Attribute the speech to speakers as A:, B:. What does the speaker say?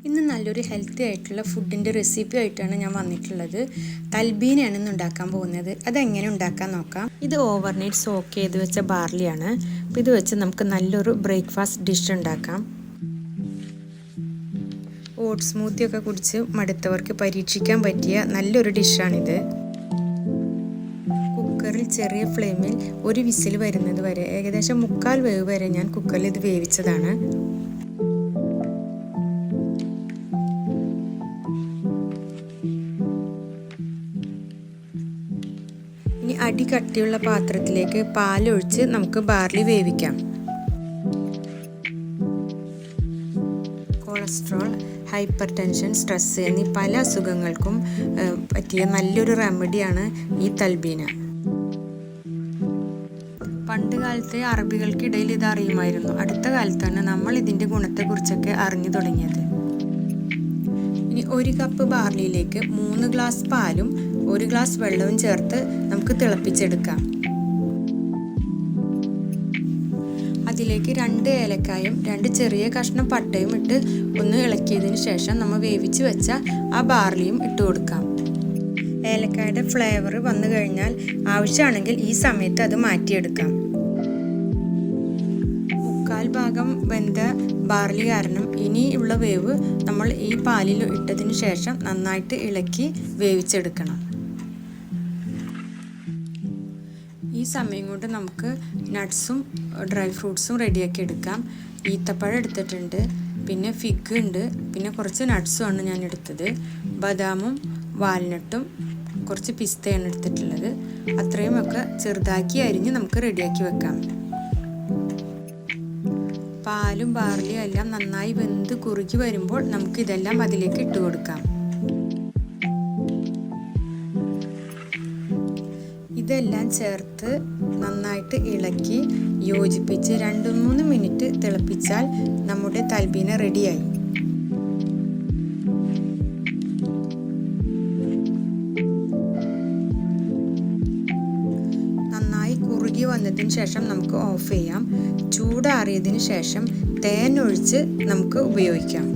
A: ഇന്ന് നല്ലൊരു ഹെൽത്തി ആയിട്ടുള്ള ഫുഡിൻ്റെ റെസിപ്പി ആയിട്ടാണ് ഞാൻ വന്നിട്ടുള്ളത്. തൽബീനയാണ് ഇന്ന് ഉണ്ടാക്കാൻ പോകുന്നത്. അതെങ്ങനെ ഉണ്ടാക്കാൻ നോക്കാം. ഇത് ഓവർനൈറ്റ് സോക്ക് ചെയ്ത് വെച്ച ബാർലിയാണ്. അപ്പോൾ ഇത് വെച്ച് നമുക്ക് നല്ലൊരു ബ്രേക്ക്ഫാസ്റ്റ് ഡിഷ് ഉണ്ടാക്കാം. ഓട്സ് സ്മൂത്തി ഒക്കെ കുടിച്ച് മടുത്തവർക്ക് പരീക്ഷിക്കാൻ പറ്റിയ നല്ലൊരു ഡിഷാണിത്. കുക്കറിൽ ചെറിയ ഫ്ലെയിമിൽ ഒരു വിസിൽ വരുന്നത് വരെ ഏകദേശം 3/4 വേവ് വരെ ഞാൻ കുക്കറിൽ ഇത് വേവിച്ചതാണ്. ഇനി അടി കട്ടിയുള്ള പാത്രത്തിലേക്ക് പാലൊഴിച്ച് നമുക്ക് ബാർലി വേവിക്കാം. കൊളസ്ട്രോൾ, ഹൈപ്പർ ടെൻഷൻ, സ്ട്രെസ് എന്നീ പല അസുഖങ്ങൾക്കും പറ്റിയ നല്ലൊരു റെമഡിയാണ് ഈ തൽബീന. പണ്ട് കാലത്തെ അറബികൾക്കിടയിൽ ഇത് അറിയുമായിരുന്നു. അടുത്ത കാലത്താണ് നമ്മൾ ഇതിൻ്റെ ഗുണത്തെക്കുറിച്ചൊക്കെ അറിഞ്ഞു തുടങ്ങിയത്. ഇനി 1 കപ്പ് ബാർലിയിലേക്ക് 3 ഗ്ലാസ് പാലും 1 ഗ്ലാസ് വെള്ളവും ചേർത്ത് നമുക്ക് തിളപ്പിച്ചെടുക്കാം. അതിലേക്ക് 2 ഏലക്കായും 2 ചെറിയ കഷ്ണം പട്ടയും ഇട്ട് ഒന്ന് ഇളക്കിയതിന് ശേഷം നമ്മൾ വേവിച്ച് വെച്ച ആ ബാർലിയും ഇട്ട് കൊടുക്കാം. ഏലക്കായുടെ ഫ്ലേവർ വന്നു കഴിഞ്ഞാൽ ആവശ്യമാണെങ്കിൽ ഈ സമയത്ത് അത് മാറ്റിയെടുക്കാം. 1/4 ഭാഗം വെന്ത ബാർലി കാരണം ഇനിയുള്ള വേവ് നമ്മൾ ഈ പാലിൽ ഇട്ടതിന് ശേഷം നന്നായിട്ട് ഇളക്കി വേവിച്ചെടുക്കണം. ഈ സമയം കൊണ്ട് നമുക്ക് നട്ട്സും ഡ്രൈ ഫ്രൂട്ട്സും റെഡിയാക്കി എടുക്കാം. ഈത്തപ്പഴം എടുത്തിട്ടുണ്ട്, പിന്നെ ഫിഗ് ഉണ്ട്, പിന്നെ കുറച്ച് നട്ട്സുമാണ് ഞാൻ എടുത്തത്. ബദാമും വാൽനട്ടും കുറച്ച് പിസ്തയാണ് എടുത്തിട്ടുള്ളത്. അത്രയും ഒക്കെ ചെറുതാക്കി അരിഞ്ഞ് നമുക്ക് റെഡിയാക്കി വെക്കാം. പാലും ബാർലിയും എല്ലാം നന്നായി വെന്ത് കുറുകി വരുമ്പോൾ നമുക്ക് ഇതെല്ലാം അതിലേക്ക് ഇട്ട് കൊടുക്കാം. ഇതെല്ലാം ചേർത്ത് നന്നായിട്ട് ഇളക്കി യോജിപ്പിച്ച് 2-3 മിനിറ്റ് തിളപ്പിച്ചാൽ നമ്മുടെ തൽബീന റെഡിയായി. നന്നായി കുറുകി വന്നതിന് ശേഷം നമുക്ക് ഓഫ് ചെയ്യാം. ചൂടാറിയതിന് ശേഷം തേൻ ഒഴിച്ച് നമുക്ക് ഉപയോഗിക്കാം.